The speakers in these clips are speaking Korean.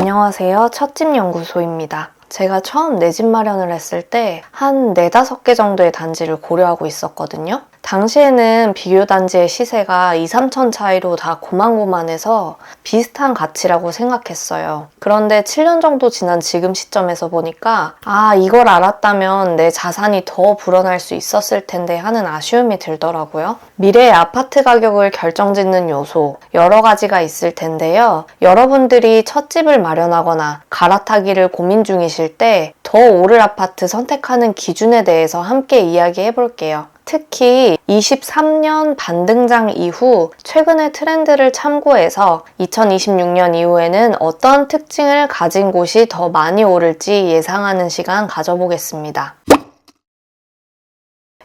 안녕하세요. 첫집 연구소입니다. 제가 처음 내 집 마련을 했을 때 한 4-5개 정도의 단지를 고려하고 있었거든요. 당시에는 비교 단지의 시세가 2-3천 차이로 다 고만고만해서 비슷한 가치라고 생각했어요. 그런데 7년 정도 지난 지금 시점에서 보니까 이걸 알았다면 내 자산이 더 불어날 수 있었을 텐데 하는 아쉬움이 들더라고요. 미래의 아파트 가격을 결정짓는 요소 여러 가지가 있을 텐데요. 여러분들이 첫 집을 마련하거나 갈아타기를 고민 중이실 때 더 오를 아파트 선택하는 기준에 대해서 함께 이야기해 볼게요. 특히 23년 반등장 이후 최근의 트렌드를 참고해서 2026년 이후에는 어떤 특징을 가진 곳이 더 많이 오를지 예상하는 시간 가져보겠습니다.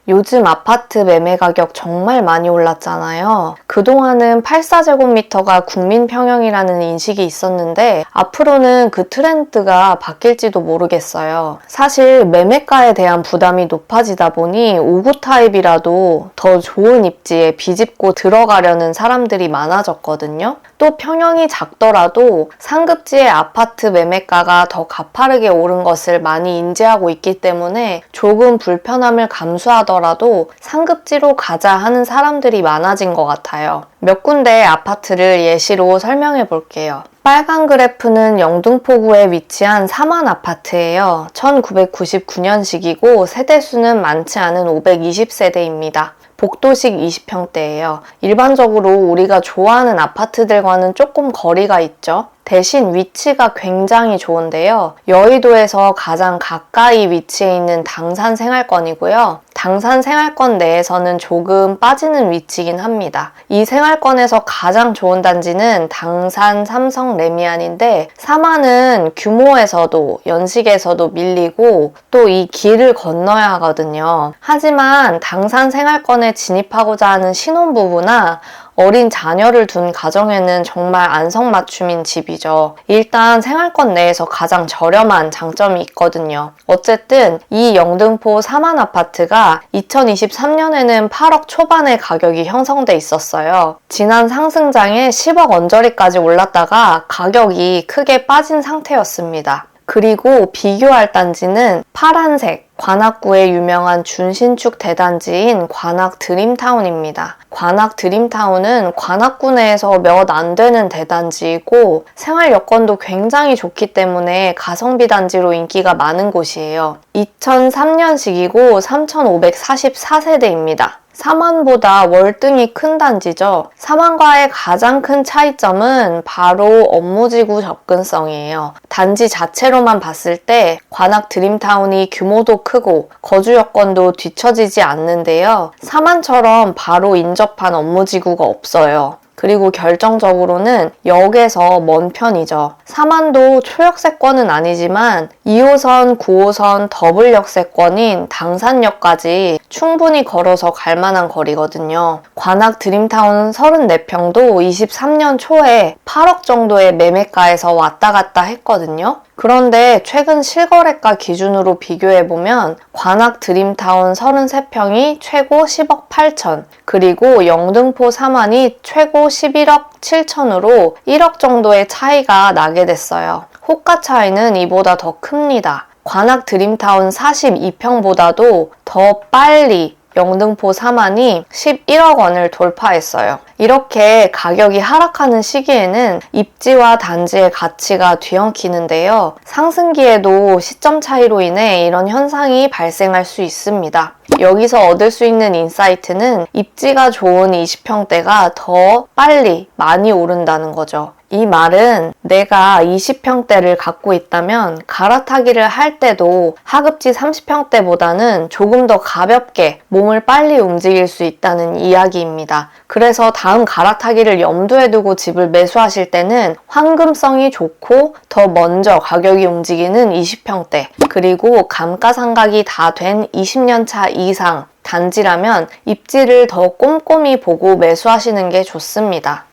요즘 아파트 매매 가격 정말 많이 올랐잖아요. 그동안은 84제곱미터가 국민 평형이라는 인식이 있었는데 앞으로는 그 트렌드가 바뀔지도 모르겠어요. 사실 매매가에 대한 부담이 높아지다 보니 5구 타입이라도 더 좋은 입지에 비집고 들어가려는 사람들이 많아졌거든요. 또 평형이 작더라도 상급지의 아파트 매매가가 더 가파르게 오른 것을 많이 인지하고 있기 때문에 조금 불편함을 감수하더라도 상급지로 가자 하는 사람들이 많아진 것 같아요. 몇 군데의 아파트를 예시로 설명해 볼게요. 빨간 그래프는 영등포구에 위치한 사만 아파트예요. 1999년식이고 세대수는 많지 않은 520세대입니다. 복도식 20평대예요. 일반적으로 우리가 좋아하는 아파트들과는 조금 거리가 있죠. 대신 위치가 굉장히 좋은데요. 여의도에서 가장 가까이 위치해 있는 당산 생활권이고요. 당산 생활권 내에서는 조금 빠지는 위치이긴 합니다. 이 생활권에서 가장 좋은 단지는 당산 삼성 레미안인데 사만은 규모에서도 연식에서도 밀리고 또 이 길을 건너야 하거든요. 하지만 당산 생활권에 진입하고자 하는 신혼부부나 어린 자녀를 둔 가정에는 정말 안성맞춤인 집이죠. 일단 생활권 내에서 가장 저렴한 장점이 있거든요. 어쨌든 이 영등포 사만 아파트가 2023년에는 8억 초반의 가격이 형성돼 있었어요. 지난 상승장에 10억 언저리까지 올랐다가 가격이 크게 빠진 상태였습니다. 그리고 비교할 단지는 파란색, 관악구의 유명한 준신축 대단지인 관악 드림타운입니다. 관악 드림타운은 관악구 내에서 몇 안 되는 대단지이고 생활 여건도 굉장히 좋기 때문에 가성비 단지로 인기가 많은 곳이에요. 2003년식이고 3,544세대입니다. 사만보다 월등히 큰 단지죠. 사만과의 가장 큰 차이점은 바로 업무지구 접근성이에요. 단지 자체로만 봤을 때 관악 드림타운이 규모도 크고 거주 여건도 뒤처지지 않는데요. 사만처럼 바로 인접한 업무지구가 없어요. 그리고 결정적으로는 역에서 먼 편이죠. 사만도 초역세권은 아니지만 2호선, 9호선 더블 역세권인 당산역까지 충분히 걸어서 갈 만한 거리거든요. 관악 드림타운 34평도 23년 초에 8억 정도의 매매가에서 왔다 갔다 했거든요. 그런데 최근 실거래가 기준으로 비교해보면 관악 드림타운 33평이 최고 10억 8천, 그리고 영등포 사만이 최고 11억 7천으로 1억 정도의 차이가 나게 됐어요. 호가 차이는 이보다 더 큽니다. 관악 드림타운 42평보다도 더 빨리 영등포 사만이 11억 원을 돌파했어요. 이렇게 가격이 하락하는 시기에는 입지와 단지의 가치가 뒤엉키는데요. 상승기에도 시점 차이로 인해 이런 현상이 발생할 수 있습니다. 여기서 얻을 수 있는 인사이트는 입지가 좋은 20평대가 더 빨리 많이 오른다는 거죠. 이 말은 내가 20평대를 갖고 있다면 갈아타기를 할 때도 하급지 30평대보다는 조금 더 가볍게 몸을 빨리 움직일 수 있다는 이야기입니다. 그래서 다음 갈아타기를 염두에 두고 집을 매수하실 때는 황금성이 좋고 더 먼저 가격이 움직이는 20평대, 그리고 감가상각이 다 된 20년차 이상 단지라면 입지를 더 꼼꼼히 보고 매수하시는 게 좋습니다.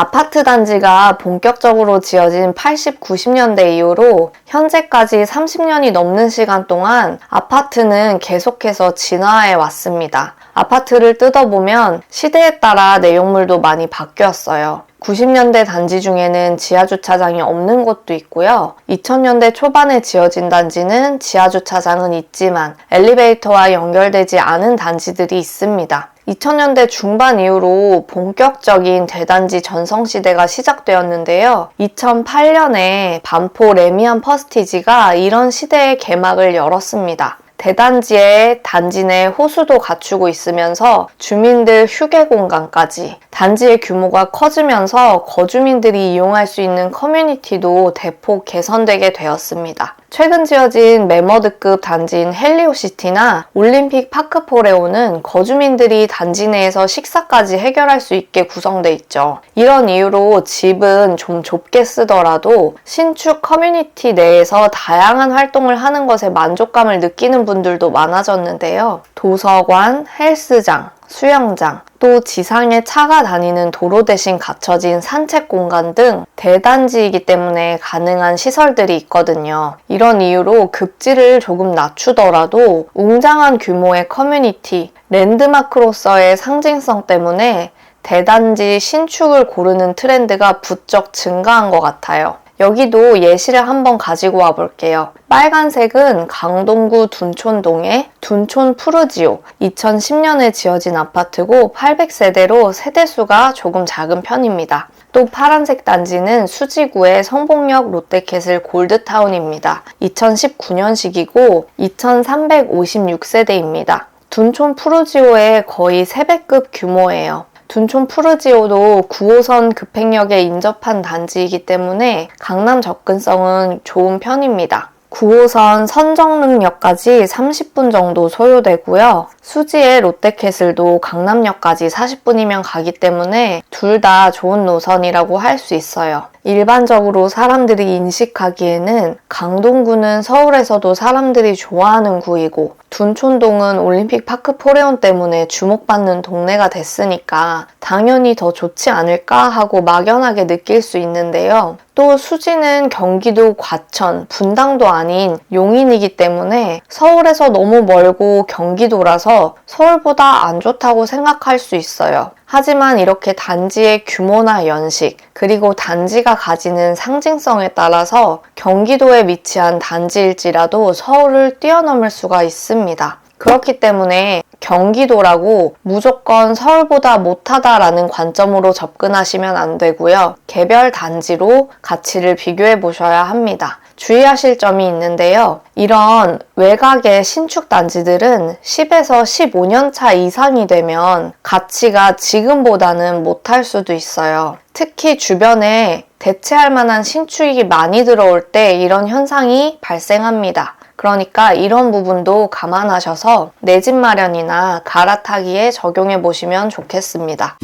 아파트 단지가 본격적으로 지어진 80, 90년대 이후로 현재까지 30년이 넘는 시간 동안 아파트는 계속해서 진화해 왔습니다. 아파트를 뜯어보면 시대에 따라 내용물도 많이 바뀌었어요. 90년대 단지 중에는 지하주차장이 없는 곳도 있고요. 2000년대 초반에 지어진 단지는 지하주차장은 있지만 엘리베이터와 연결되지 않은 단지들이 있습니다. 2000년대 중반 이후로 본격적인 대단지 전성시대가 시작되었는데요. 2008년에 반포 레미안 퍼스티지가 이런 시대의 개막을 열었습니다. 대단지에 단지 내 호수도 갖추고 있으면서 주민들 휴게 공간까지 단지의 규모가 커지면서 거주민들이 이용할 수 있는 커뮤니티도 대폭 개선되게 되었습니다. 최근 지어진 매머드급 단지인 헬리오시티나 올림픽 파크포레오는 거주민들이 단지 내에서 식사까지 해결할 수 있게 구성돼 있죠. 이런 이유로 집은 좀 좁게 쓰더라도 신축 커뮤니티 내에서 다양한 활동을 하는 것에 만족감을 느끼는 분들도 많아졌는데요. 도서관, 헬스장, 수영장, 또 지상에 차가 다니는 도로 대신 갖춰진 산책 공간 등 대단지이기 때문에 가능한 시설들이 있거든요. 이런 이유로 급지를 조금 낮추더라도 웅장한 규모의 커뮤니티, 랜드마크로서의 상징성 때문에 대단지 신축을 고르는 트렌드가 부쩍 증가한 것 같아요. 여기도 예시를 한번 가지고 와 볼게요. 빨간색은 강동구 둔촌동의 둔촌 푸르지오, 2010년에 지어진 아파트고 800세대로 세대수가 조금 작은 편입니다. 또 파란색 단지는 수지구의 성봉역 롯데캐슬 골드타운입니다. 2019년식이고 2356세대입니다. 둔촌 푸르지오의 거의 3배급 규모예요. 둔촌 푸르지오도 9호선 급행역에 인접한 단지이기 때문에 강남 접근성은 좋은 편입니다. 9호선 선정릉역까지 30분 정도 소요되고요. 수지의 롯데캐슬도 강남역까지 40분이면 가기 때문에 둘 다 좋은 노선이라고 할 수 있어요. 일반적으로 사람들이 인식하기에는 강동구는 서울에서도 사람들이 좋아하는 구이고 둔촌동은 올림픽 파크 포레온 때문에 주목받는 동네가 됐으니까 당연히 더 좋지 않을까 하고 막연하게 느낄 수 있는데요. 또 수지는 경기도 과천, 분당도 아닌 용인이기 때문에 서울에서 너무 멀고 경기도라서 서울보다 안 좋다고 생각할 수 있어요. 하지만 이렇게 단지의 규모나 연식, 그리고 단지가 가지는 상징성에 따라서 경기도에 위치한 단지일지라도 서울을 뛰어넘을 수가 있습니다. 그렇기 때문에 경기도라고 무조건 서울보다 못하다라는 관점으로 접근하시면 안 되고요. 개별 단지로 가치를 비교해 보셔야 합니다. 주의하실 점이 있는데요. 이런 외곽의 신축 단지들은 10에서 15년 차 이상이 되면 가치가 지금보다는 못할 수도 있어요. 특히 주변에 대체할 만한 신축이 많이 들어올 때 이런 현상이 발생합니다. 그러니까 이런 부분도 감안하셔서 내 집 마련이나 갈아타기에 적용해 보시면 좋겠습니다.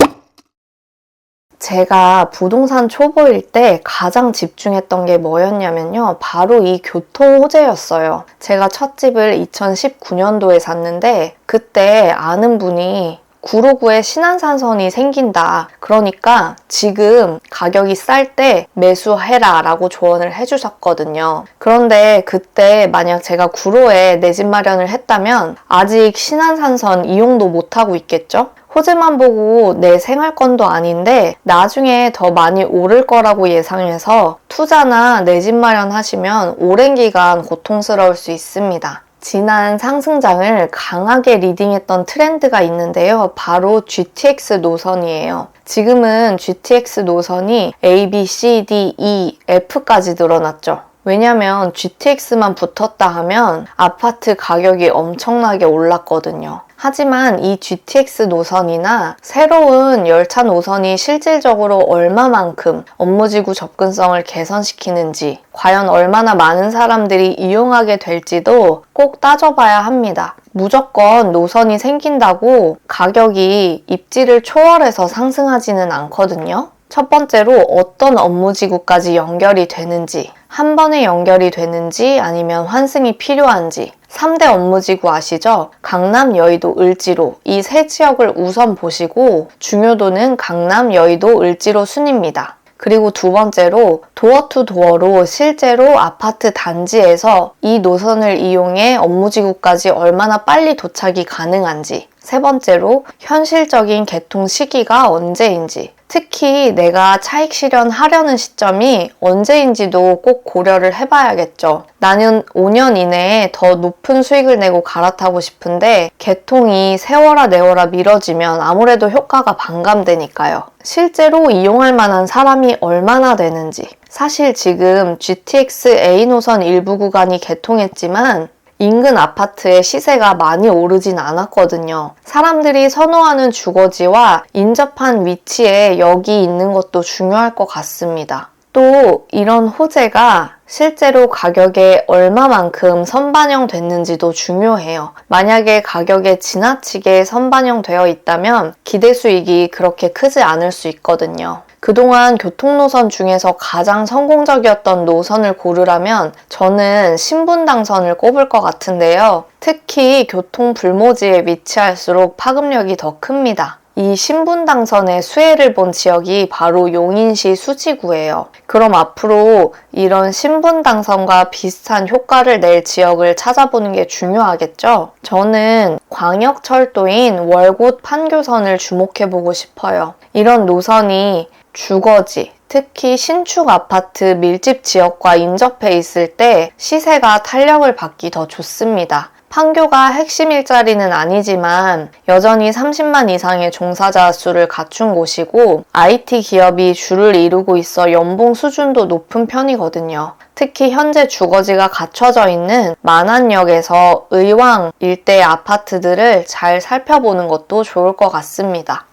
제가 부동산 초보일 때 가장 집중했던 게 뭐였냐면요. 바로 이 교통 호재였어요. 제가 첫 집을 2019년도에 샀는데 그때 아는 분이 구로구에 신안산선이 생긴다. 그러니까 지금 가격이 쌀 때 매수해라 라고 조언을 해주셨거든요. 그런데 그때 만약 제가 구로에 내 집 마련을 했다면 아직 신안산선 이용도 못하고 있겠죠? 호재만 보고 내 생활권도 아닌데 나중에 더 많이 오를 거라고 예상해서 투자나 내 집 마련하시면 오랜 기간 고통스러울 수 있습니다. 지난 상승장을 강하게 리딩했던 트렌드가 있는데요. 바로 GTX 노선이에요. 지금은 GTX 노선이 A, B, C, D, E, F까지 늘어났죠. 왜냐면 GTX만 붙었다 하면 아파트 가격이 엄청나게 올랐거든요. 하지만 이 GTX 노선이나 새로운 열차 노선이 실질적으로 얼마만큼 업무지구 접근성을 개선시키는지, 과연 얼마나 많은 사람들이 이용하게 될지도 꼭 따져봐야 합니다. 무조건 노선이 생긴다고 가격이 입지를 초월해서 상승하지는 않거든요. 첫 번째로 어떤 업무지구까지 연결이 되는지, 한 번에 연결이 되는지 아니면 환승이 필요한지. 3대 업무지구 아시죠? 강남, 여의도, 을지로 이 세 지역을 우선 보시고 중요도는 강남, 여의도, 을지로 순입니다. 그리고 두 번째로 도어 투 도어로 실제로 아파트 단지에서 이 노선을 이용해 업무지구까지 얼마나 빨리 도착이 가능한지. 세 번째로 현실적인 개통 시기가 언제인지. 특히 내가 차익 실현하려는 시점이 언제인지도 꼭 고려를 해봐야겠죠. 나는 5년 이내에 더 높은 수익을 내고 갈아타고 싶은데 개통이 세워라 내워라 미뤄지면 아무래도 효과가 반감되니까요. 실제로 이용할 만한 사람이 얼마나 되는지. 사실 지금 GTX A 노선 일부 구간이 개통했지만 인근 아파트의 시세가 많이 오르진 않았거든요. 사람들이 선호하는 주거지와 인접한 위치에 여기 있는 것도 중요할 것 같습니다. 또 이런 호재가 실제로 가격에 얼마만큼 선반영됐는지도 중요해요. 만약에 가격에 지나치게 선반영되어 있다면 기대 수익이 그렇게 크지 않을 수 있거든요. 그동안 교통노선 중에서 가장 성공적이었던 노선을 고르라면 저는 신분당선을 꼽을 것 같은데요. 특히 교통 불모지에 위치할수록 파급력이 더 큽니다. 이 신분당선의 수혜를 본 지역이 바로 용인시 수지구예요. 그럼 앞으로 이런 신분당선과 비슷한 효과를 낼 지역을 찾아보는 게 중요하겠죠? 저는 광역철도인 월곶 판교선을 주목해보고 싶어요. 이런 노선이 주거지, 특히 신축 아파트 밀집 지역과 인접해 있을 때 시세가 탄력을 받기 더 좋습니다. 판교가 핵심 일자리는 아니지만 여전히 30만 이상의 종사자 수를 갖춘 곳이고 IT 기업이 주를 이루고 있어 연봉 수준도 높은 편이거든요. 특히 현재 주거지가 갖춰져 있는 만안역에서 의왕 일대 아파트들을 잘 살펴보는 것도 좋을 것 같습니다.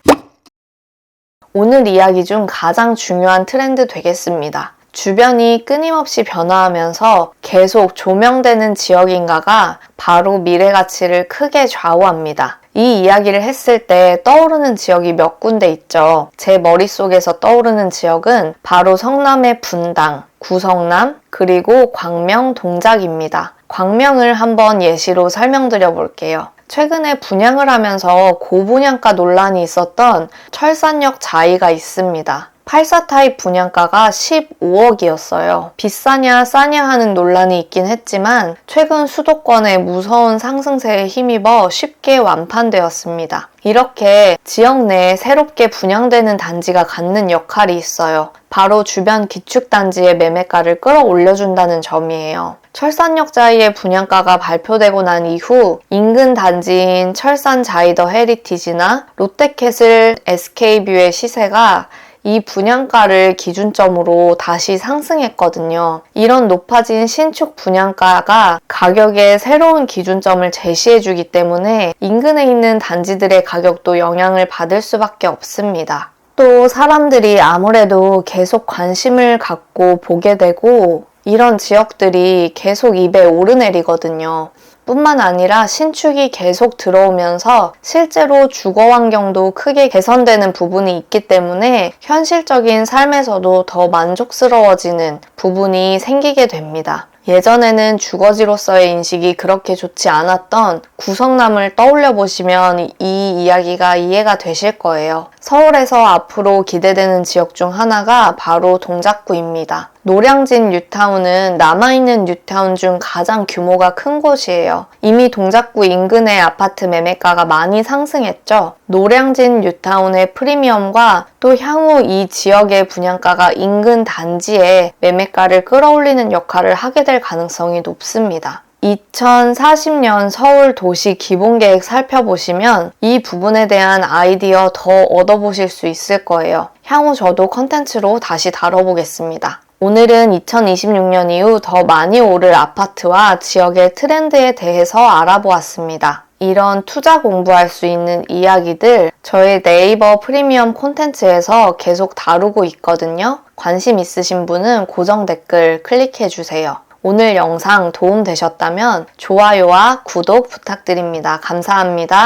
오늘 이야기 중 가장 중요한 트렌드 되겠습니다. 주변이 끊임없이 변화하면서 계속 조명되는 지역인가가 바로 미래 가치를 크게 좌우합니다. 이 이야기를 했을 때 떠오르는 지역이 몇 군데 있죠. 제 머릿속에서 떠오르는 지역은 바로 성남의 분당, 구성남, 그리고 광명, 동작입니다. 광명을 한번 예시로 설명드려 볼게요. 최근에 분양을 하면서 고분양가 논란이 있었던 철산역 자이가 있습니다. 84 타입 분양가가 15억이었어요. 비싸냐 싸냐 하는 논란이 있긴 했지만 최근 수도권의 무서운 상승세에 힘입어 쉽게 완판되었습니다. 이렇게 지역 내에 새롭게 분양되는 단지가 갖는 역할이 있어요. 바로 주변 기축단지의 매매가를 끌어올려준다는 점이에요. 철산역 자이의 분양가가 발표되고 난 이후 인근 단지인 철산 자이더 헤리티지나 롯데캐슬 SK뷰의 시세가 이 분양가를 기준점으로 다시 상승했거든요. 이런 높아진 신축 분양가가 가격의 새로운 기준점을 제시해주기 때문에 인근에 있는 단지들의 가격도 영향을 받을 수밖에 없습니다. 또 사람들이 아무래도 계속 관심을 갖고 보게 되고 이런 지역들이 계속 입에 오르내리거든요. 뿐만 아니라 신축이 계속 들어오면서 실제로 주거 환경도 크게 개선되는 부분이 있기 때문에 현실적인 삶에서도 더 만족스러워지는 부분이 생기게 됩니다. 예전에는 주거지로서의 인식이 그렇게 좋지 않았던 구성남을 떠올려 보시면 이 이야기가 이해가 되실 거예요. 서울에서 앞으로 기대되는 지역 중 하나가 바로 동작구입니다. 노량진 뉴타운은 남아있는 뉴타운 중 가장 규모가 큰 곳이에요. 이미 동작구 인근의 아파트 매매가가 많이 상승했죠. 노량진 뉴타운의 프리미엄과 또 향후 이 지역의 분양가가 인근 단지의 매매가를 끌어올리는 역할을 하게 될 가능성이 높습니다. 2040년 서울 도시 기본계획 살펴보시면 이 부분에 대한 아이디어 더 얻어보실 수 있을 거예요. 향후 저도 컨텐츠로 다시 다뤄보겠습니다. 오늘은 2026년 이후 더 많이 오를 아파트와 지역의 트렌드에 대해서 알아보았습니다. 이런 투자 공부할 수 있는 이야기들 저의 네이버 프리미엄 콘텐츠에서 계속 다루고 있거든요. 관심 있으신 분은 고정 댓글 클릭해주세요. 오늘 영상 도움 되셨다면 좋아요와 구독 부탁드립니다. 감사합니다.